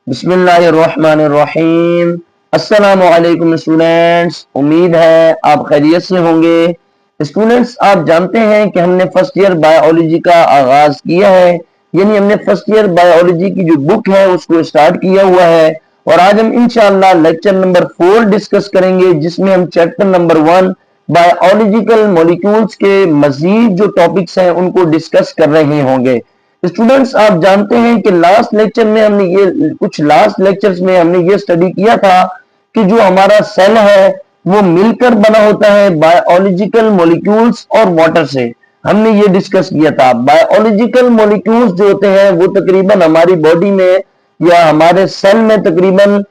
बिस्मिल्लाहिर्रहमानिर्रहीम। अस्सलामु अलैकुम स्टूडेंट्स, उम्मीद है आप खैरियत से होंगे। स्टूडेंट्स, आप जानते हैं कि हमने फर्स्ट ईयर बायोलॉजी का आगाज किया है, यानी हमने फर्स्ट ईयर बायोलॉजी की जो बुक है उसको स्टार्ट किया हुआ है। और आज हम इंशाअल्लाह लेक्चर नंबर 4 डिस्कस करेंगे, जिसमें हम चैप्टर नंबर 1 बायोलॉजिकल मॉलिक्यूल्स के मजीद जो टॉपिक्स हैं उनको डिस्कस कर रहे होंगे। स्टूडेंट्स, आप जानते हैं कि लास्ट लेक्चर्स में हमने ये स्टडी किया था कि जो हमारा सेल है वो मिलकर बना होता है बायोलॉजिकल मॉलिक्यूल्स और वाटर से। हमने ये डिस्कस किया था। बायोलॉजिकल मॉलिक्यूल्स जो होते हैं वो तकरीबन हमारी बॉडी में या हमारे सेल में तकरीबन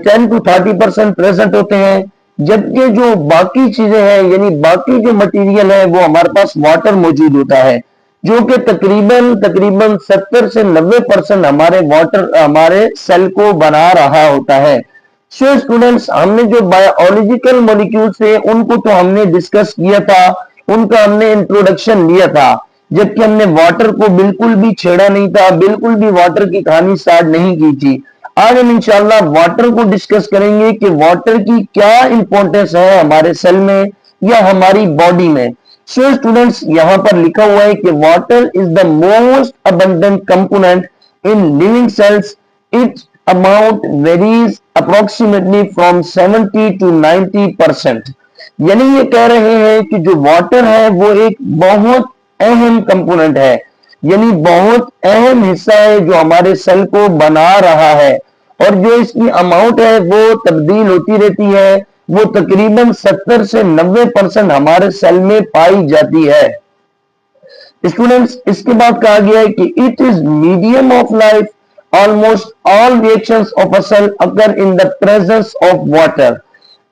10 to 30% प्रेजेंट होते हैं, जबकि जो बाकी चीजें हैं यानी बाकी जो मटेरियल है वो हमारे पास वाटर मौजूद होता है, जो कि तकरीबन तकरीबन 70 से 90% हमारे सेल को बना रहा होता है। सो स्टूडेंट्स, हमने जो बायोलॉजिकल मॉलिक्यूल्स थे उनको तो हमने डिस्कस किया था, उनका हमने इंट्रोडक्शन लिया था, जबकि हमने वाटर को बिल्कुल भी छेड़ा नहीं था, बिल्कुल भी वाटर की कहानी स्टार्ट नहीं की थी। आज हम इंशाल्लाह वाटर को डिस्कस करेंगे कि वाटर की क्या इंपॉर्टेंस है हमारे सेल में या हमारी बॉडी में। सो स्टूडेंट्स, यहां पर लिखा हुआ है कि water is the most abundant component in living cells. It's amount varies approximately from 70 to 90%। यानी ये कह रहे हैं कि जो वाटर है वो एक बहुत अहम कंपोनेंट है, यानी बहुत अहम हिस्सा है जो हमारे सेल को बना रहा है। और जो इसकी अमाउंट है वो तब्दील होती रहती है, वो तकरीबन 70 से 90% हमारे सेल में पाई जाती है। स्टूडेंट्स, इसके बाद कहा गया है कि it is medium of life. Almost all reactions of a cell occur in the presence of water.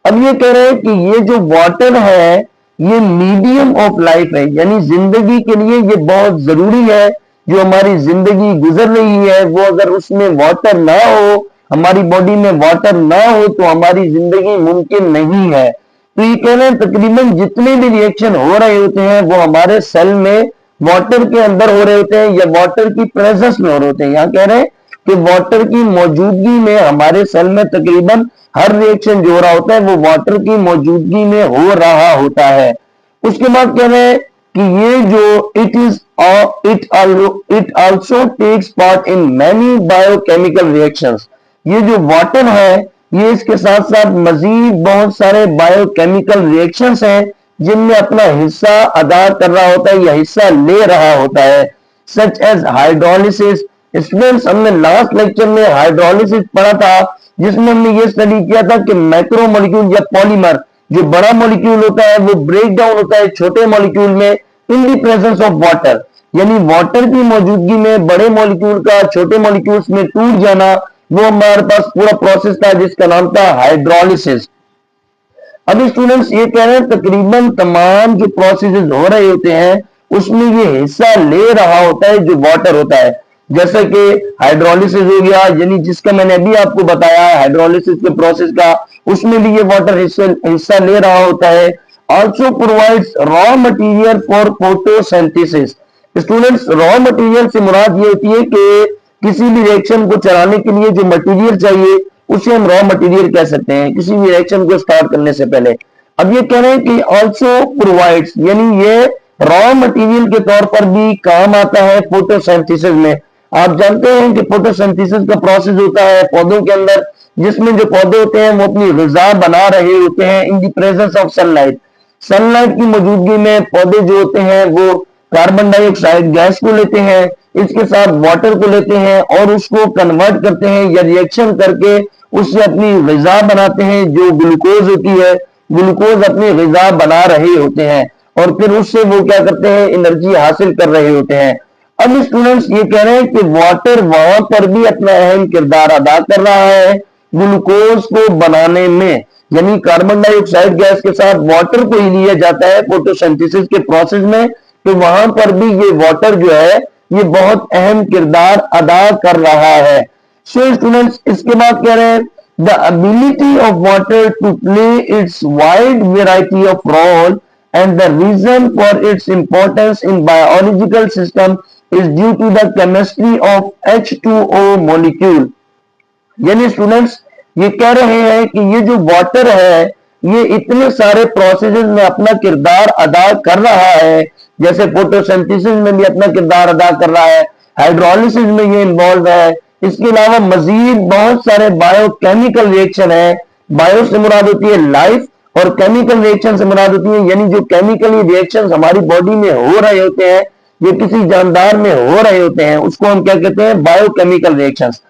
अब ये कह रहे हैं कि ये जो वाटर है ये मीडियम ऑफ लाइफ है, यानी जिंदगी के लिए ये बहुत जरूरी है। जो हमारी जिंदगी गुजर रही है वो अगर उसमें वाटर ना हो, हमारी बॉडी में वाटर ना हो, तो हमारी जिंदगी मुमकिन नहीं है। तो ये कह रहे हैं तकरीबन जितने भी रिएक्शन हो रहे होते हैं वो हमारे सेल में वाटर के अंदर हो रहे होते हैं या वाटर की प्रेजेंस में हो रहे होते हैं। यहाँ कह रहे हैं कि वाटर की मौजूदगी में हमारे सेल में तकरीबन हर रिएक्शन जो हो रहा होता है वो वाटर की मौजूदगी में हो रहा होता है। उसके बाद कह रहे हैं कि ये जो it also takes part in many biochemical reactions. ये जो वाटर है ये इसके साथ साथ मजीद बहुत सारे बायोकेमिकल रिएक्शंस हैं जिनमें अपना हिस्सा अदा कर रहा होता है या हिस्सा ले रहा होता है, सच एज हाइड्रोलिसिस। स्टूडेंट्स, हमने लास्ट लेक्चर में हाइड्रोलिसिस पढ़ा था, जिसमें हमने ये स्टडी किया था कि मैक्रो मॉलिक्यूल या पॉलीमर, जो बड़ा मॉलिक्यूल होता है वो ब्रेक डाउन होता है छोटे मॉलिक्यूल में इन द प्रेजेंस ऑफ वाटर। यानी वाटर की मौजूदगी में बड़े मॉलिक्यूल का छोटे मॉलिक्यूल्स में टूट जाना, वो हमारे पास पूरा प्रोसेस था जिसका नाम था हाइड्रोलिसिस। अभी स्टूडेंट्स ये कह रहे हैं तकरीबन तमाम जो प्रोसेसेस हो रहे होते हैं उसमें ये हिस्सा ले रहा होता है जो वाटर होता है। जैसे कि हाइड्रोलिसिस हो गया, यानी जिसका मैंने अभी आपको बताया हाइड्रोलिसिस के प्रोसेस का, उसमें भी ये वाटर हिस्सा ले रहा होता है। Also provides raw material for photosynthesis. Students, raw material से मुराद ये होती है कि किसी भी रिएक्शन को चलाने के लिए जो मटेरियल चाहिए उसे हम रॉ मटेरियल कह सकते हैं, किसी भी रिएक्शन को स्टार्ट करने से पहले। अब ये कह रहे हैं कि ऑल्सो प्रोवाइड्स, यानी ये रॉ मटेरियल के तौर पर भी काम आता है फोटोसिंथेसिस में। आप जानते हैं कि फोटोसिंथेसिस का प्रोसेस होता है पौधों के अंदर, जिसमें जो पौधे होते हैं वो अपनी ग़िज़ा बना रहे होते हैं इन the presence of sunlight. Sunlight की मौजूदगी में पौधे जो होते हैं वो कार्बन डाइऑक्साइड गैस को लेते हैं, इसके साथ वाटर को लेते हैं और उसको कन्वर्ट करते हैं या रिएक्शन करके उससे अपनी ग़िज़ा बनाते हैं जो ग्लूकोज होती है। ग्लूकोज अपनी ग़िज़ा बना रहे होते हैं और फिर उससे वो क्या करते हैं, एनर्जी हासिल कर रहे होते हैं। अब स्टूडेंट्स ये कह रहे हैं कि वाटर वहां पर भी अपना अहम किरदार अदा कर रहा है ग्लूकोज को बनाने में, यानी कार्बन डाइऑक्साइड गैस के साथ वाटर को ही लिया जाता है फोटोसिंथेसिस के प्रोसेस में, तो वहां पर भी ये वाटर जो है ये बहुत अहम किरदार अदा कर रहा है। सो स्टूडेंट्स, इसके बाद कह रहे हैं the ability of water to play its wide variety of role and the reason for its importance in biological system is due to the chemistry of H2O molecule। यानी स्टूडेंट्स ये कह रहे हैं कि ये जो वाटर है ये इतने सारे प्रोसेसेस में अपना किरदार अदा कर रहा है, जैसे फोटोसिंथेसिस में भी अपना किरदार अदा कर रहा है, हाइड्रोलिसिस में ये इन्वॉल्व है। इसके अलावा मजीद बहुत सारे बायोकेमिकल रिएक्शन है। बायो से मुराद होती है लाइफ और केमिकल रिएक्शन से मुराद होती है यानी जो केमिकली रिएक्शन हमारी बॉडी में हो रहे होते हैं, ये किसी जानदार में हो रहे होते हैं, उसको हम क्या कहते हैं, बायोकेमिकल रिएक्शंस।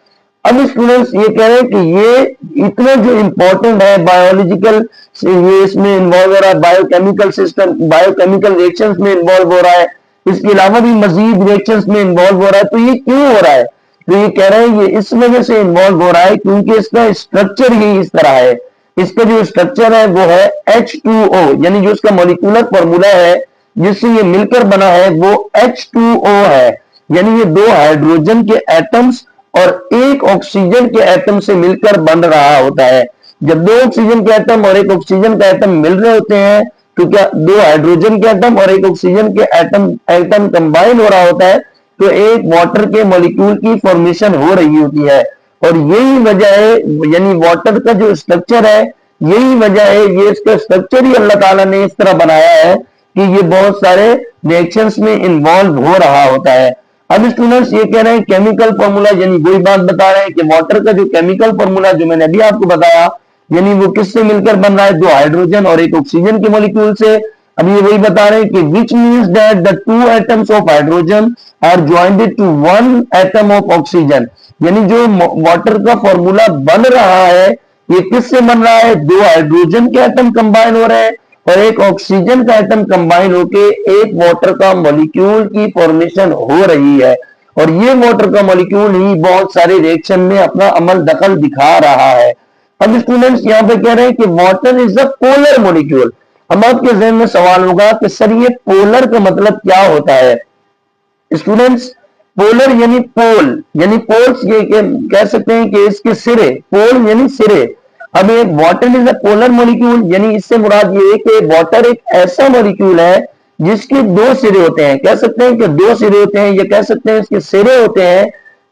अब स्टूडेंट्स ये कह रहे हैं कि ये इतना जो इंपॉर्टेंट है बायोलॉजिकल, ये इसमें इन्वॉल्व हो रहा है, बायोकेमिकल सिस्टम, बायोकेमिकल रिएक्शंस में इन्वॉल्व हो रहा है, इसके अलावा भी मजीद रिएक्शंस में इन्वॉल्व हो रहा है। तो ये क्यों हो रहा है? तो ये कह रहे हैं ये इस वजह से इन्वॉल्व हो रहा है क्योंकि इसका स्ट्रक्चर ही इस तरह है। इसका जो स्ट्रक्चर है वो है H2O, यानी जो इसका मॉलिक्यूलर फॉर्मूला है जिससे ये मिलकर बना है वो H2O है। यानी ये दो हाइड्रोजन के एटम्स और एक ऑक्सीजन के एटम से मिलकर बन रहा होता है। जब दो ऑक्सीजन के एटम और एक ऑक्सीजन का एटम मिल रहे होते हैं तो क्या दो हाइड्रोजन के एटम और एक ऑक्सीजन के एटम कंबाइन हो रहा होता है, तो एक वाटर के मॉलिक्यूल की फॉर्मेशन हो रही होती है। और यही वजह है, यानी वाटर का जो स्ट्रक्चर है यही वजह है, ये इसका स्ट्रक्चर ही अल्लाह ताला ने इस तरह बनाया है कि ये बहुत सारे रिएक्शंस में इन्वॉल्व हो रहा होता है। अब स्टूडेंट्स ये कह रहे हैं केमिकल फॉर्मूला, यानी वही बात बता रहे हैं कि वाटर का जो केमिकल फॉर्मूला जो मैंने अभी आपको बताया, यानी वो किससे मिलकर बन रहा है, दो हाइड्रोजन और एक ऑक्सीजन के मॉलिक्यूल से। अब ये वही बता रहे हैं कि which means that the two atoms of hydrogen are jointed to one atom of oxygen. यानी जो वाटर का फॉर्मूला बन रहा है ये किससे बन रहा है, दो हाइड्रोजन के एटम कंबाइन हो रहे हैं और एक ऑक्सीजन का एटम कंबाइन होके एक वाटर का मॉलिक्यूल की फॉर्मेशन हो रही है। और ये वाटर का मॉलिक्यूल ही बहुत सारे रिएक्शन में अपना अमल दखल दिखा रहा है। अब स्टूडेंट्स यहाँ पे कह रहे हैं कि water is a polar molecule. अब आपके जहन में सवाल होगा कि सर ये पोलर का मतलब क्या होता है। स्टूडेंट्स पोलर यानी पोल, यानी पोल्स, ये कह सकते हैं कि इसके सिरे, पोल यानी सिरे। अब एक water is a polar molecule, यानी इससे मुराद ये है कि वाटर एक ऐसा मॉलिक्यूल है जिसके दो सिरे होते हैं। कह सकते हैं कि दो सिरे होते हैं, या कह सकते हैं इसके सिरे होते हैं।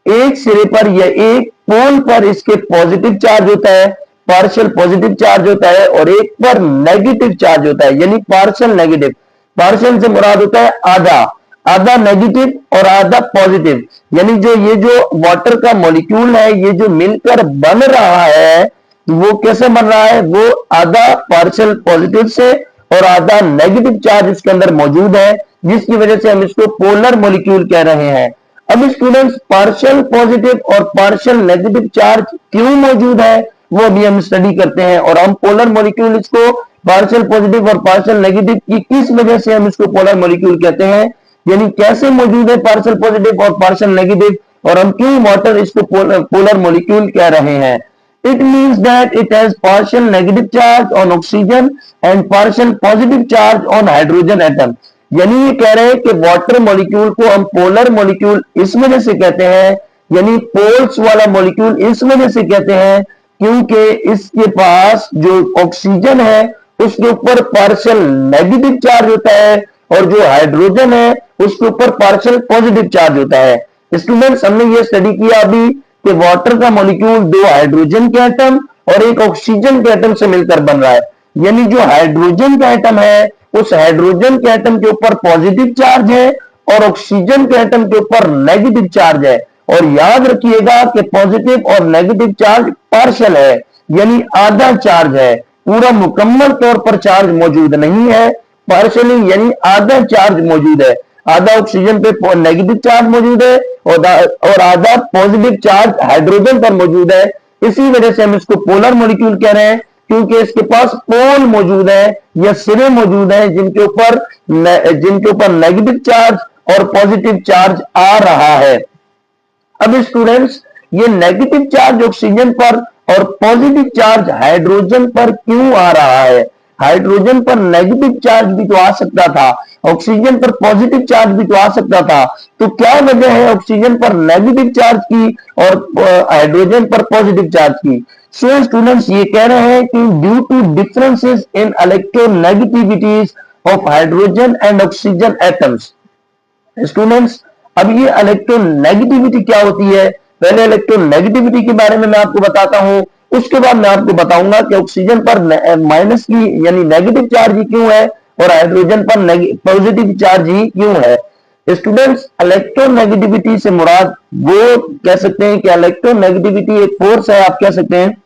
एक सिरे पर या एक पोल पर इसके पॉजिटिव चार्ज होता है, पार्शियल पॉजिटिव चार्ज होता है, और एक पर नेगेटिव चार्ज होता है, यानी पार्शियल नेगेटिव। पार्शियल से मुराद होता है आधा, आधा नेगेटिव और आधा पॉजिटिव। यानी जो ये जो वाटर का मॉलिक्यूल है ये जो मिलकर बन रहा है वो कैसे बन रहा है, वो आधा पार्शियल पॉजिटिव से और आधा नेगेटिव चार्ज इसके अंदर मौजूद है, जिसकी वजह से हम इसको पोलर मॉलिक्यूल कह रहे हैं। अब स्टूडेंट्स पार्शियल पॉजिटिव और पार्शियल नेगेटिव चार्ज क्यों मौजूद है वो अभी हम स्टडी करते हैं, और हम पोलर मॉलिक्यूल इसको पार्शियल पॉजिटिव और पार्शियल नेगेटिव की किस वजह से हम इसको पोलर मॉलिक्यूल कहते हैं, यानी कैसे मौजूद है पार्शियल पॉजिटिव और पार्शियल नेगेटिव, और हम क्यों वाटर इसको पोलर मॉलिक्यूल कह रहे हैं। It means that it has partial negative charge on oxygen and partial positive charge on hydrogen atom। यानी ये कह रहे हैं कि वाटर मॉलिक्यूल को हम पोलर मॉलिक्यूल इस वजह से कहते हैं, यानी पोल्स वाला मॉलिक्यूल इस वजह से कहते हैं क्योंकि इसके पास जो ऑक्सीजन है उसके ऊपर पार्शियल नेगेटिव चार्ज होता है और जो हाइड्रोजन है उसके ऊपर पार्शियल पॉजिटिव चार्ज होता है। स्टूडेंट्स हमने ये स्टडी किया अभी कि वाटर का मॉलिक्यूल दो हाइड्रोजन के एटम और एक ऑक्सीजन के एटम से मिलकर बन रहा है। यानी जो हाइड्रोजन का एटम है उस हाइड्रोजन के एटम के ऊपर पॉजिटिव चार्ज है और ऑक्सीजन के एटम के ऊपर नेगेटिव चार्ज है। और याद रखिएगा कि पॉजिटिव और नेगेटिव चार्ज पार्शियल है, यानी आधा चार्ज है, पूरा मुकम्मल तौर पर चार्ज मौजूद नहीं है, पार्शियली यानी आधा चार्ज मौजूद है। आधा ऑक्सीजन पे नेगेटिव चार्ज मौजूद है और आधा पॉजिटिव चार्ज हाइड्रोजन पर मौजूद है। इसी वजह से हम इसको पोलर मॉलिक्यूल कह रहे हैं क्योंकि इसके पास पोल मौजूद है या सिरे मौजूद है जिनके ऊपर नेगेटिव चार्ज और पॉजिटिव चार्ज आ रहा है। अब स्टूडेंट्स ये नेगेटिव चार्ज ऑक्सीजन पर और पॉजिटिव चार्ज हाइड्रोजन पर क्यों आ रहा है। हाइड्रोजन पर नेगेटिव चार्ज भी तो आ सकता था, ऑक्सीजन पर पॉजिटिव चार्ज भी तो आ सकता था, तो क्या वजह है ऑक्सीजन पर नेगेटिव चार्ज की और हाइड्रोजन पर पॉजिटिव चार्ज की। सो स्टूडेंट्स ये कह रहे हैं कि due to differences in electronegativities of hydrogen and oxygen atoms. Students अब ये इलेक्ट्रोनेगेटिविटी क्या होती है, पहले इलेक्ट्रोनेगेटिविटी के बारे में मैं आपको बताता हूं, उसके बाद मैं आपको बताऊंगा कि ऑक्सीजन पर माइनस की यानी नेगेटिव चार्ज ही क्यों है और हाइड्रोजन पर पॉजिटिव चार्ज ही क्यों है। स्टूडेंट्स, इलेक्ट्रोनेगेटिविटी से मुराद वो कह सकते हैं कि इलेक्ट्रोनेगेटिविटी एक फोर्स है, आप कह सकते हैं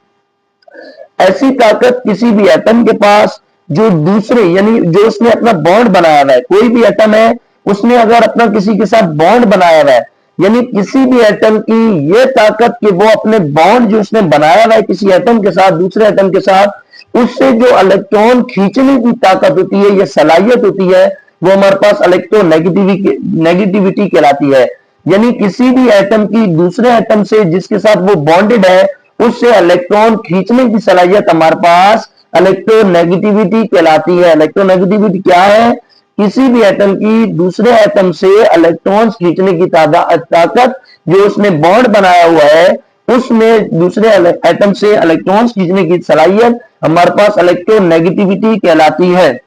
ऐसी ताकत किसी भी एटम के पास जो दूसरे यानी जो उसने अपना बॉन्ड बनाया हुआ है, कोई भी एटम है उसने अगर अपना किसी के साथ बॉन्ड बनाया हुआ है, यानी किसी भी एटम की ये ताकत कि वो अपने बॉन्ड जो उसने बनाया हुआ है किसी एटम के साथ दूसरे एटम के साथ, उससे जो इलेक्ट्रॉन खींचने की ताकत होती है, ये सलाहियत होती है, वो हमारे पास इलेक्ट्रोनेगेटिविटी कहलाती है। यानी किसी भी एटम की दूसरे एटम से जिसके साथ वो बॉन्डेड है उससे इलेक्ट्रॉन खींचने की सलाहियत हमारे पास इलेक्ट्रोनेगेटिविटी कहलाती है। इलेक्ट्रोनेगेटिविटी क्या है? किसी भी एटम की दूसरे एटम से इलेक्ट्रॉन्स खींचने की ताकत जो उसने बॉन्ड बनाया हुआ है उसमें दूसरे एटम से इलेक्ट्रॉन्स खींचने की सलाहियत हमारे पास इलेक्ट्रोनेगेटिविटी कहलाती है।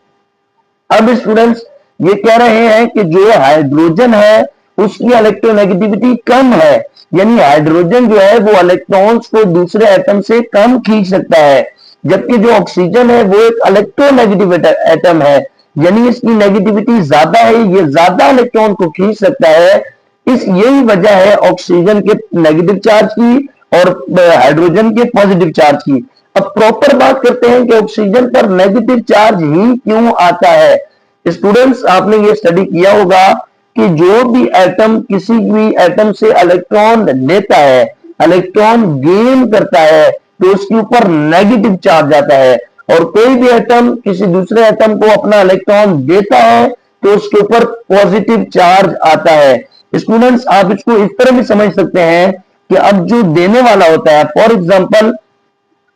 अब स्टूडेंट्स ये कह रहे हैं कि जो हाइड्रोजन है उसकी इलेक्ट्रोनेगेटिविटी कम है, यानी हाइड्रोजन जो है वो इलेक्ट्रॉन्स को दूसरे एटम से कम खींच सकता है, जबकि जो ऑक्सीजन है वो एक इलेक्ट्रोनेगेटिव एटम है, यानी इसकी नेगेटिविटी ज्यादा है, ये ज्यादा इलेक्ट्रॉन को खींच सकता है। यही वजह है ऑक्सीजन के नेगेटिव चार्ज की और हाइड्रोजन के पॉजिटिव चार्ज की। अब प्रॉपर बात करते हैं कि ऑक्सीजन पर नेगेटिव चार्ज ही क्यों आता है। स्टूडेंट्स, आपने ये स्टडी किया होगा कि जो भी एटम किसी भी एटम से इलेक्ट्रॉन लेता है, इलेक्ट्रॉन गेन करता है, तो उसके ऊपर नेगेटिव चार्ज आता है, और कोई भी एटम किसी दूसरे एटम को अपना इलेक्ट्रॉन देता है तो उसके ऊपर पॉजिटिव चार्ज आता है। स्टूडेंट्स, आप इसको इस तरह भी समझ सकते हैं कि अब जो देने वाला होता है, फॉर एग्जांपल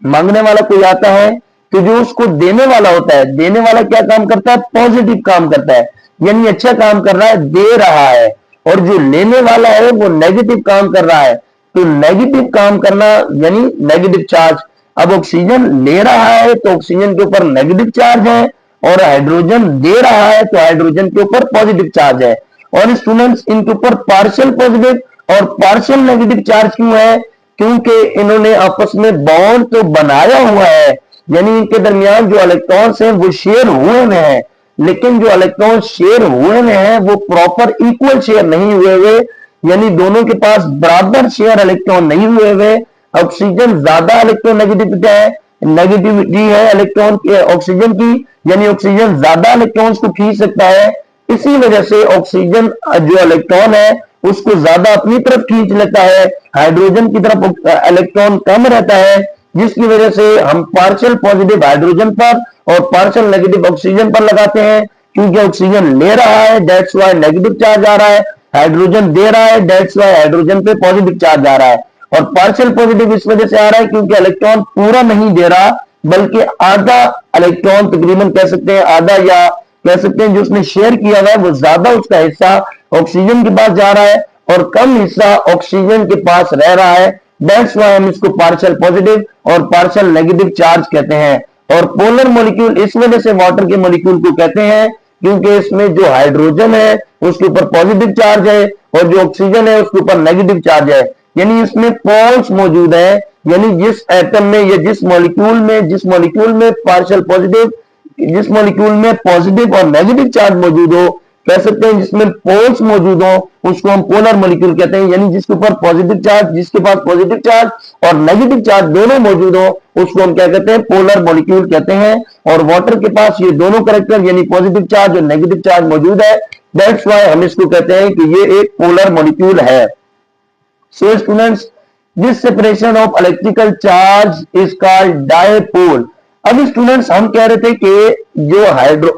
मांगने वाला कोई आता है तो जो उसको देने वाला होता है, देने वाला क्या काम करता है? पॉजिटिव काम करता है, यानी अच्छा काम कर रहा है, दे रहा है, और जो लेने वाला है वो नेगेटिव काम कर रहा है। तो नेगेटिव काम करना यानी नेगेटिव चार्ज। अब ऑक्सीजन ले रहा है तो ऑक्सीजन के ऊपर नेगेटिव चार्ज है, और हाइड्रोजन दे रहा है तो हाइड्रोजन के ऊपर पॉजिटिव चार्ज है। और स्टूडेंट्स, इनके ऊपर पार्शियल पॉजिटिव और पार्शियल नेगेटिव चार्ज क्यों है? क्योंकि इन्होंने आपस में बॉन्ड तो बनाया हुआ है, यानी इनके दरमियान जो इलेक्ट्रॉन्स हैं वो शेयर हुए हुए हैं, लेकिन जो इलेक्ट्रॉन शेयर हुए हैं वो प्रॉपर इक्वल शेयर नहीं हुए हुए, यानी दोनों के पास बराबर शेयर इलेक्ट्रॉन नहीं हुए हुए। ऑक्सीजन ज्यादा नेगेटिविटी है इलेक्ट्रॉन के ऑक्सीजन की, यानी ऑक्सीजन ज्यादा इलेक्ट्रॉन्स को खींच सकता है, इसी वजह से ऑक्सीजन जो इलेक्ट्रॉन है उसको ज्यादा अपनी तरफ खींच लेता है, हाइड्रोजन की तरफ इलेक्ट्रॉन कम रहता है, जिसकी वजह से हम पार्शियल पॉजिटिव हाइड्रोजन पर और पार्शियल नेगेटिव ऑक्सीजन पर लगाते हैं। क्योंकि ऑक्सीजन ले रहा है दैट्स वाई नेगेटिव चार्ज आ रहा है, हाइड्रोजन दे रहा है दैट्स वाई हाइड्रोजन पे पॉजिटिव चार्ज आ रहा है। और पार्शियल पॉजिटिव इस वजह से आ रहा है क्योंकि इलेक्ट्रॉन पूरा नहीं दे रहा, बल्कि आधा इलेक्ट्रॉन, तकरीबन कह सकते हैं आधा, या कह सकते हैं जो उसने शेयर किया हुआ है वो ज्यादा उसका हिस्सा ऑक्सीजन के पास जा रहा है और कम हिस्सा ऑक्सीजन के पास रह रहा है। दैट्स वाई हम इसको पार्शियल पॉजिटिव और पार्शियल नेगेटिव चार्ज कहते हैं। और पोलर मॉलिक्यूल इस वजह से वाटर के मॉलिक्यूल को कहते हैं क्योंकि इसमें जो हाइड्रोजन है उसके ऊपर पॉजिटिव चार्ज है और जो ऑक्सीजन है उसके ऊपर नेगेटिव चार्ज है, यानी इसमें पोल्स मौजूद है, यानी जिस एटम में या जिस मॉलिक्यूल में पार्शियल पॉजिटिव, जिस मॉलिक्यूल में पॉजिटिव और नेगेटिव चार्ज मौजूद हो, कह सकते हैं जिसमें पोल्स मौजूद हो, उसको हम पोलर मॉलिक्यूल कहते हैं, यानी जिसके ऊपर पॉजिटिव चार्ज, जिसके पास पॉजिटिव चार्ज और नेगेटिव चार्ज दोनों मौजूद हो उसको हम क्या कहते हैं? पोलर मॉलिक्यूल कहते हैं। और वाटर के पास ये दोनों कैरेक्टर यानी पॉजिटिव चार्ज और नेगेटिव चार्ज मौजूद है, दैट्स वाई हम इसको कहते हैं कि ये एक पोलर मॉलिक्यूल है। So students, this separation of electrical charge is called dipole. अब स्टूडेंट्स, हम कह रहे थे कि जो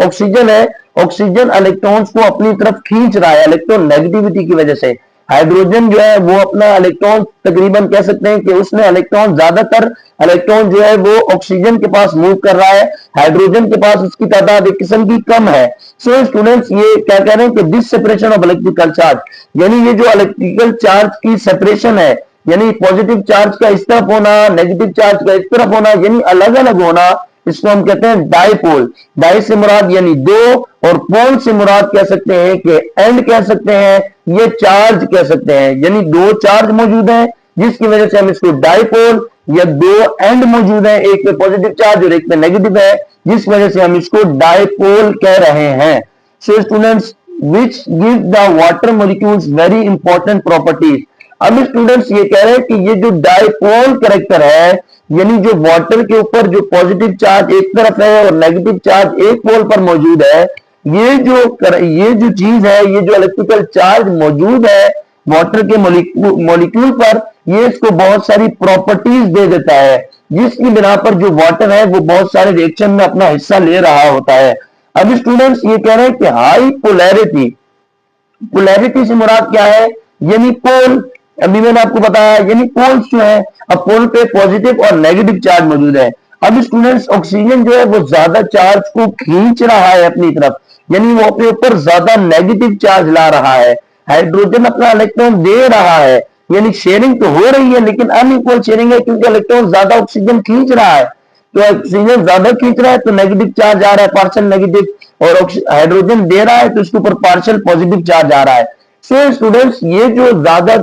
ऑक्सीजन है, ऑक्सीजन इलेक्ट्रॉन्स को अपनी तरफ खींच रहा है इलेक्ट्रॉन नेगेटिविटी की वजह से। हाइड्रोजन जो है वो अपना इलेक्ट्रॉन, तकरीबन कह सकते हैं कि उसने इलेक्ट्रॉन, ज्यादातर इलेक्ट्रॉन जो है वो ऑक्सीजन के पास मूव कर रहा है, हाइड्रोजन के पास उसकी तादाद एक किस्म की कम है। सो स्टूडेंट्स, ये क्या कह रहे हैं कि this separation of electrical charge, यानी ये जो इलेक्ट्रिकल चार्ज की सेपरेशन है, यानी पॉजिटिव चार्ज का इस तरफ होना, नेगेटिव चार्ज का इस तरफ होना, यानी अलग अलग होना, इसको हम कहते हैं डायपोल। डाई से मुराद यानी दो, और पोल से मुराद कह सकते हैं कि एंड कह सकते हैं, ये चार्ज कह सकते हैं, यानी दो चार्ज मौजूद हैं, जिसकी वजह से हम इसको डाइपोल या दो एंड मौजूद है, एक पे पॉजिटिव चार्ज और एक पे नेगेटिव है, जिस वजह से हम इसको डाइपोल कह रहे हैं। So students which give the water molecules very important properties। अब स्टूडेंट्स ये कह रहे हैं कि ये जो डाइपोल कैरेक्टर है, यानी जो वाटर के ऊपर जो पॉजिटिव चार्ज एक तरफ है और नेगेटिव चार्ज एक पोल पर मौजूद है, ये जो चीज है, ये जो इलेक्ट्रिकल चार्ज मौजूद है वाटर के मॉलिक्यूल पर, ये इसको बहुत सारी प्रॉपर्टीज दे देता है, जिसकी बिना पर जो वाटर है वो बहुत सारे रिएक्शन में अपना हिस्सा ले रहा होता है। अब स्टूडेंट्स ये कह रहे हैं कि हाई पोलैरिटी, पोलैरिटी से मुराद क्या है, यानी पोल, अभी मैंने आपको बताया, यानी पोल्स जो है, अब पोल पे पॉजिटिव और नेगेटिव चार्ज मौजूद है। अब स्टूडेंट्स ऑक्सीजन जो है वो ज्यादा चार्ज को खींच रहा है अपनी तरफ, यानी वो अपने ऊपर ज्यादा नेगेटिव चार्ज ला रहा है। हाइड्रोजन अपना इलेक्ट्रॉन दे रहा है, यानी शेयरिंग तो हो रही है लेकिन अनइक्वल शेयरिंग है, क्योंकि इलेक्ट्रॉन ज्यादा ऑक्सीजन खींच रहा है। तो ऑक्सीजन ज्यादा खींच रहा है तो नेगेटिव चार्ज आ रहा है, पार्शियल नेगेटिव, और हाइड्रोजन दे रहा है तो इसके ऊपर पार्शियल पॉजिटिव चार्ज आ रहा है। सो स्टूडेंट्स ये जो ज्यादा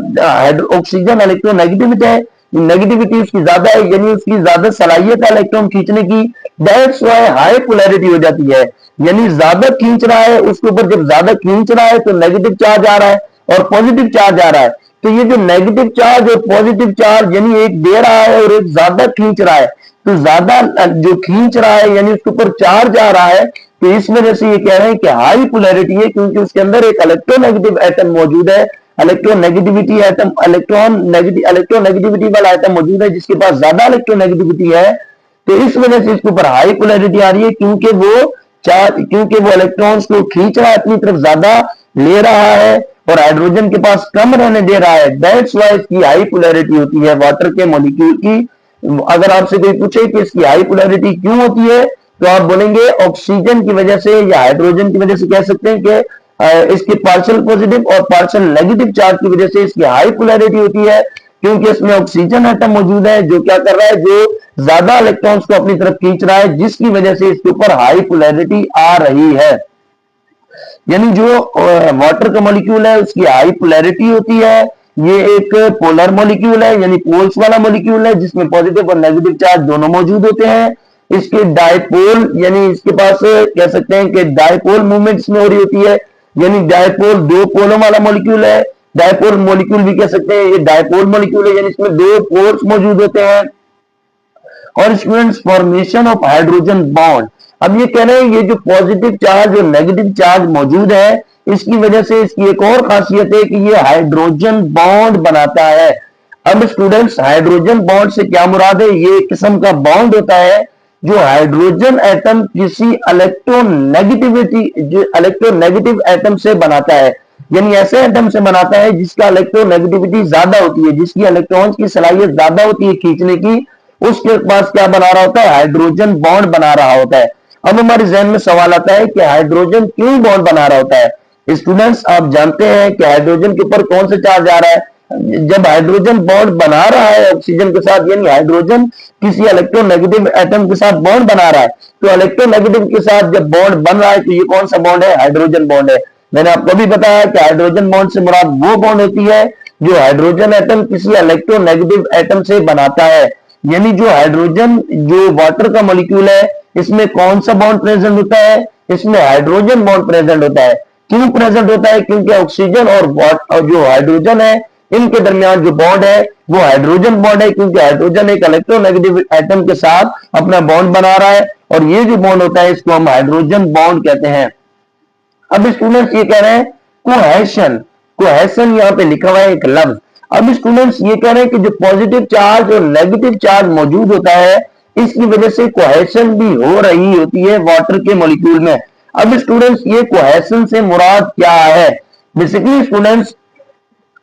ऑक्सीजन इलेक्ट्रोनेगेटिविटी है, नेगेटिविटी उसकी ज्यादा है, यानी उसकी ज्यादा सलाहियत है इलेक्ट्रॉन खींचने की, दैट्स व्हाई हाई पोलैरिटी हो जाती है, यानी ज्यादा खींच रहा है, उसके ऊपर जब ज्यादा खींच रहा है तो नेगेटिव चार्ज आ रहा है और पॉजिटिव चार्ज आ रहा है। तो ये जो नेगेटिव चार्ज और पॉजिटिव चार्ज, यानी एक दे रहा है और एक ज्यादा खींच रहा है, तो ज्यादा जो खींच रहा है यानी उसके ऊपर चार्ज आ रहा है, तो इस वजह से ये कह रहे हैं कि हाई पोलैरिटी है, क्योंकि उसके अंदर एक इलेक्ट्रोनेगेटिव एटम मौजूद है, इलेक्ट्रोनेगेटिविटी एटम, इलेक्ट्रोनेगेटिविटी वाला एटम मौजूद है जिसके पास ज्यादा इलेक्ट्रोनेगेटिविटी है। तो इस वजह से इसके ऊपर हाई पोलैरिटी आ रही है, क्योंकि वो इलेक्ट्रॉन्स को खींच रहा है अपनी तरफ, ज्यादा ले रहा है और हाइड्रोजन के पास कम रहने दे रहा है। दैट्स व्हाई इसकी हाई पोलैरिटी होती है वाटर के मॉलिक्यूल की। अगर आपसे कोई पूछे कि इसकी हाई पोलैरिटी क्यों होती है, तो आप बोलेंगे ऑक्सीजन की वजह से या हाइड्रोजन की वजह से, कह सकते हैं कि इसके पार्शियल पॉजिटिव और पार्शियल नेगेटिव चार्ज की वजह से इसकी हाई पोलैरिटी होती है, क्योंकि इसमें ऑक्सीजन एटम मौजूद है जो क्या कर रहा है, जो ज्यादा इलेक्ट्रॉन्स को अपनी तरफ खींच रहा है, जिसकी वजह से इसके ऊपर हाई पोलैरिटी आ रही है। यानी जो वाटर का मॉलिक्यूल है उसकी हाई पोलैरिटी होती है। ये एक पोलर मॉलिक्यूल है, यानी पोल्स वाला मॉलिक्यूल है जिसमें पॉजिटिव और नेगेटिव चार्ज दोनों मौजूद होते हैं। इसके डायपोल, यानी इसके पास कह सकते हैं कि डायपोल मूवमेंट इसमें हो रही होती है, यानी डायपोल दो पोलों वाला मॉलिक्यूल है, डायपोल मॉलिक्यूल भी कह सकते हैं, ये डायपोल मॉलिक्यूल है, यानी इसमें दो पोल्स मौजूद होते हैं। और students formation of hydrogen bond, अब ये कह रहे हैं ये जो पॉजिटिव चार्ज और नेगेटिव चार्ज मौजूद है, इसकी वजह से इसकी एक और खासियत है कि ये हाइड्रोजन बॉन्ड बनाता है। अब स्टूडेंट्स हाइड्रोजन बॉन्ड से क्या मुराद है, ये एक किस्म का बॉन्ड होता है जो हाइड्रोजन एटम किसी इलेक्ट्रोनेगेटिव एटम से बनाता है, यानी ऐसे एटम से बनाता है जिसका इलेक्ट्रोनेगेटिविटी ज्यादा होती है, जिसकी इलेक्ट्रॉन्स की सलाहियत ज्यादा होती है खींचने की, उसके पास क्या बना रहा होता है, हाइड्रोजन बॉन्ड बना रहा होता है। अब हमारे जहन में सवाल आता है कि हाइड्रोजन क्यों बॉन्ड बना रहा होता है। स्टूडेंट्स आप जानते हैं कि हाइड्रोजन के ऊपर कौन सा चार्ज आ रहा है, जब हाइड्रोजन बॉन्ड बना रहा है ऑक्सीजन के साथ, यानी हाइड्रोजन किसी इलेक्ट्रोनेगेटिव एटम के साथ बॉन्ड बना रहा है, तो इलेक्ट्रोनेगेटिव के साथ जब बॉन्ड बन रहा है तो ये कौन सा बॉन्ड है, हाइड्रोजन बॉन्ड है। मैंने आपको भी बताया कि हाइड्रोजन बॉन्ड से मुराद वो बॉन्ड होती है जो हाइड्रोजन एटम किसी इलेक्ट्रोनेगेटिव एटम से बनाता है। यानी जो हाइड्रोजन, जो वाटर का मॉलिक्यूल है, इसमें कौन सा बॉन्ड प्रेजेंट होता है, इसमें हाइड्रोजन बॉन्ड प्रेजेंट होता है। क्यों प्रेजेंट होता है, क्योंकि ऑक्सीजन और जो हाइड्रोजन है इनके दरमियान जो बॉन्ड है वो हाइड्रोजन बॉन्ड है, क्योंकि हाइड्रोजन एक इलेक्ट्रोनेगेटिव एटम के साथ अपना बॉन्ड बना रहा है, और ये जो बॉन्ड होता है इसको हम हाइड्रोजन बॉन्ड कहते हैं। अब स्टूडेंट्स ये कह रहे हैं कोहेशन, कोहेशन यहाँ पे लिखा हुआ है एक लफ्ज। अब स्टूडेंट्स ये कह रहे हैं कि जो पॉजिटिव चार्ज और नेगेटिव चार्ज मौजूद होता है, इसकी वजह से कोहेशन भी हो रही होती है वाटर के मॉलिक्यूल में। अब स्टूडेंट्स ये कोहेशन से मुराद क्या है, बेसिकली स्टूडेंट्स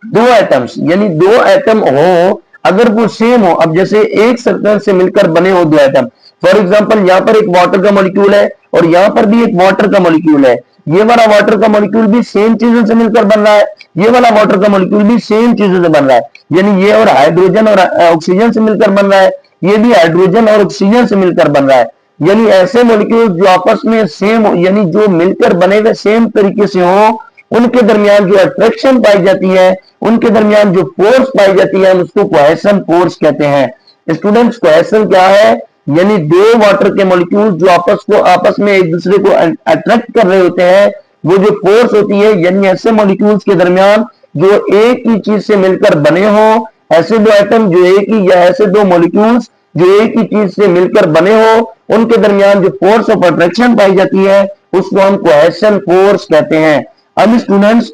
दो एटम्स, यानी दो एटम हो, अगर वो सेम हो, अब जैसे एक सर्कल से मिलकर बने हो दो एटम, फॉर एग्जांपल यहाँ पर एक वाटर का मॉलिक्यूल है और यहाँ पर भी एक वाटर का मॉलिक्यूल है, ये वाला वाटर का मॉलिक्यूल भी सेम चीजों से मिलकर बन रहा है, ये वाला वाटर का मॉलिक्यूल भी सेम चीजों से बन रहा है, यानी ये और हाइड्रोजन और ऑक्सीजन से मिलकर बन रहा है, ये भी हाइड्रोजन और ऑक्सीजन से मिलकर बन रहा है। यानी ऐसे मॉलिक्यूल जो आपस में सेम हो, यानी जो मिलकर बने हुए सेम तरीके से हो, उनके दरमियान जो अट्रैक्शन पाई जाती है, उनके दरमियान जो फोर्स पाई जाती है, हम उसको कोहेशन फोर्स कहते हैं। स्टूडेंट्स, कोहेशन क्या है? यानी दो वाटर के मॉलिक्यूल जो आपस में एक दूसरे को अट्रैक्ट कर रहे होते हैं, वो जो फोर्स होती है, यानी ऐसे मॉलिक्यूल्स के दरमियान जो एक ही चीज से मिलकर बने हो, ऐसे दो एटम जो एक ही, या ऐसे दो मॉलिक्यूल्स जो एक ही चीज से मिलकर बने हो, उनके दरमियान जो फोर्स ऑफ अट्रैक्शन पाई जाती है, उसको हम कोहेशन फोर्स कहते हैं। अब स्टूडेंट्स,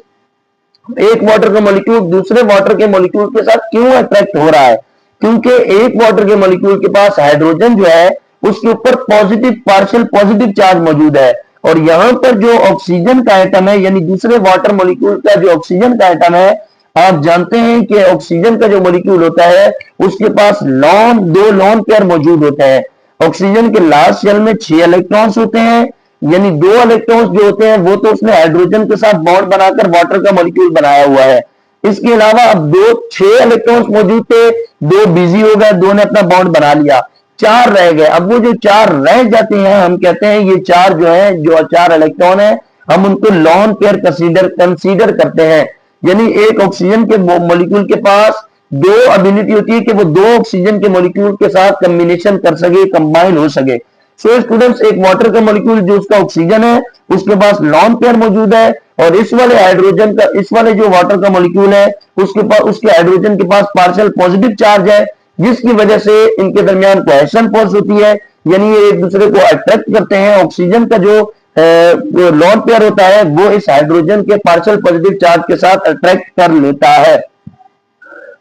एक वाटर का मॉलिक्यूल दूसरे वाटर के मॉलिक्यूल के साथ क्यों अट्रैक्ट हो रहा है? क्योंकि एक वाटर के मॉलिक्यूल के पास हाइड्रोजन जो है उसके ऊपर पॉजिटिव, पार्शियल पॉजिटिव चार्ज मौजूद है, और यहां पर जो ऑक्सीजन का एटम है, यानी दूसरे वाटर मॉलिक्यूल का जो ऑक्सीजन का एटम है, आप जानते हैं कि ऑक्सीजन का जो मॉलिक्यूल होता है उसके पास दो लोन पेयर मौजूद होते हैं। ऑक्सीजन के लास्ट शेल में 6 इलेक्ट्रॉन्स होते हैं, यानी 2 इलेक्ट्रॉन्स जो होते हैं वो तो उसने हाइड्रोजन के साथ बॉन्ड बनाकर वाटर का मॉलिक्यूल बनाया हुआ है। इसके अलावा अब 6 इलेक्ट्रॉन्स मौजूद थे, 2 बिजी हो गए, 2 ने अपना बॉन्ड बना लिया, 4 रह गए। अब वो जो 4 रह जाते हैं, हम कहते हैं ये 4 जो है, जो 4 इलेक्ट्रॉन है, हम उनको लॉन पेयर कंसीडर करते हैं। यानी एक ऑक्सीजन के मॉलिक्यूल के पास 2 एबिलिटी होती है कि वो 2 ऑक्सीजन के मॉलिक्यूल के साथ कॉम्बिनेशन कर सके, कंबाइन हो सके। सो स्टूडेंट्स, एक वाटर का मॉलिक्यूल जो उसका ऑक्सीजन है उसके पास लॉन पेयर मौजूद है, और इस वाले हाइड्रोजन का, इस वाले जो वाटर का मॉलिक्यूल है उसके पास, उसके हाइड्रोजन के पास पार्शियल पॉजिटिव चार्ज है, जिसकी वजह से इनके दरमियान कोहेशन फोर्स होती है, यानी ये एक दूसरे को अट्रैक्ट करते हैं। ऑक्सीजन का जो लॉन पेयर होता है वो इस हाइड्रोजन के पार्शियल पॉजिटिव चार्ज के साथ अट्रैक्ट कर लेता है।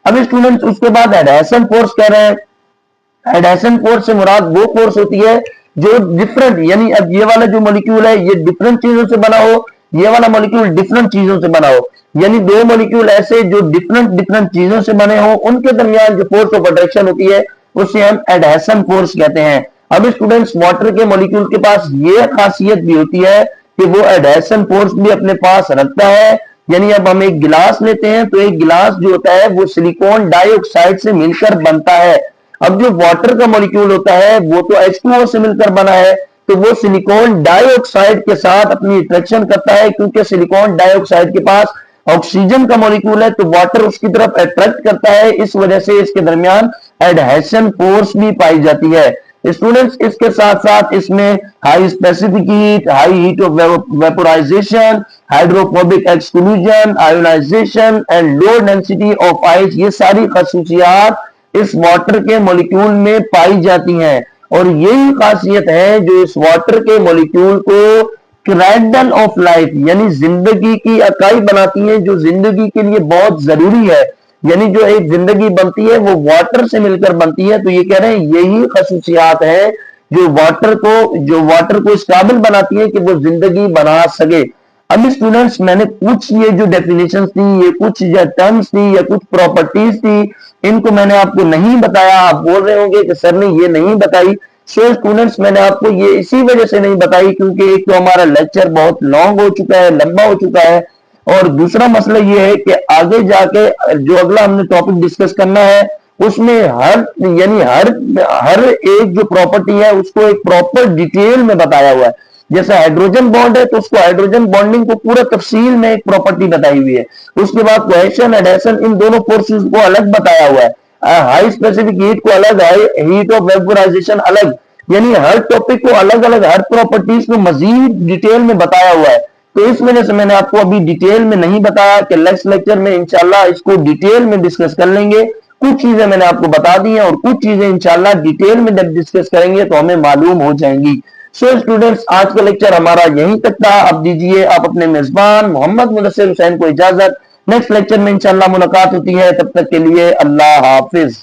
अब स्टूडेंट्स, उसके बाद एडहेशन फोर्स कह रहे हैं। एडहेशन फोर्स से मुराद वो फोर्स होती है जो डिफरेंट, यानी अब ये वाला जो मॉलिक्यूल है ये डिफरेंट चीजों से बना हो, ये वाला मॉलिक्यूल डिफरेंट चीजों से बना हो, यानी 2 मॉलिक्यूल ऐसे जो डिफरेंट चीजों से बने हो, उनके दरमियान जो फोर्स ऑफ अट्रैक्शन होती है उसे हम एडहेशन फोर्स कहते हैं। अब स्टूडेंट्स, वाटर के मॉलिक्यूल के पास ये खासियत भी होती है कि वो एडहेशन फोर्स भी अपने पास रखता है। यानी अब हम एक गिलास लेते हैं तो एक गिलास जो होता है वो सिलिकॉन डाइऑक्साइड से मिलकर बनता है। अब जो वाटर का मॉलिक्यूल होता है वो तो H2O से मिलकर बना है, तो वो सिलिकॉन डाइऑक्साइड के साथ अपनी अट्रैक्शन करता है, क्योंकि सिलिकॉन डाइऑक्साइड के पास ऑक्सीजन का मॉलिक्यूल है तो वाटर उसकी तरफ अट्रैक्ट करता है, इस वजह से इसके दरमियान एडहेशन फोर्स भी पाई जाती है। स्टूडेंट्स, इसके साथ साथ इसमें high specific heat, high heat of vaporisation, hydrophobic exclusion, ionisation and low density of ice, ये सारी खसूसियात इस वाटर के मॉलिक्यूल में पाई जाती हैं, और यही खासियत है जो इस वाटर के मॉलिक्यूल को क्रैडल ऑफ लाइफ, यानी जिंदगी की इकाई बनाती है, जो जिंदगी के लिए बहुत जरूरी है। यानी जो एक जिंदगी बनती है वो वाटर से मिलकर बनती है। तो ये कह रहे हैं यही खसूसियात है जो वाटर को इस काबिल बनाती है कि वो जिंदगी बना सके। अब स्टूडेंट्स, मैंने कुछ ये जो डेफिनेशंस थी, ये कुछ जो टर्म्स थी या कुछ प्रॉपर्टीज थी, इनको मैंने आपको नहीं बताया। आप बोल रहे होंगे कि सर ने ये नहीं बताई। सो स्टूडेंट्स, मैंने आपको ये इसी वजह से नहीं बताई क्योंकि एक तो हमारा लेक्चर बहुत लॉन्ग हो चुका है, लंबा हो चुका है, और दूसरा मसला ये है कि आगे जाके जो अगला हमने टॉपिक डिस्कस करना है उसमें हर एक जो प्रॉपर्टी है उसको एक प्रॉपर डिटेल में बताया हुआ है। जैसे हाइड्रोजन बॉन्ड है तो उसको हाइड्रोजन बॉन्डिंग को पूरा तफसील में एक प्रॉपर्टी बताई हुई है। उसके बाद कोहेशन, एडहेशन, इन दोनों फोर्सेस को अलग बताया हुआ है। हाई स्पेसिफिक हीट को अलग, हाई हीट ऑफ वेपोराइजेशन अलग, यानी हर टॉपिक को अलग अलग, हर प्रॉपर्टीज को मजीद डिटेल में बताया हुआ है। तो इस वजह से मैंने आपको अभी डिटेल में नहीं बताया कि नेक्स्ट लेक्चर में इंशाल्लाह इसको डिटेल में डिस्कस कर लेंगे। कुछ चीजें मैंने आपको बता दी हैं और कुछ चीजें इंशाल्लाह डिटेल में जब डिस्कस करेंगे तो हमें मालूम हो जाएंगी। सो स्टूडेंट्स, आज का लेक्चर हमारा यहीं तक था। अब दीजिए आप अपने मेजबान मोहम्मद मुदस्सिर हुसैन को इजाजत। नेक्स्ट लेक्चर में इंशाल्लाह मुलाकात होती है, तब तक के लिए अल्लाह हाफिज।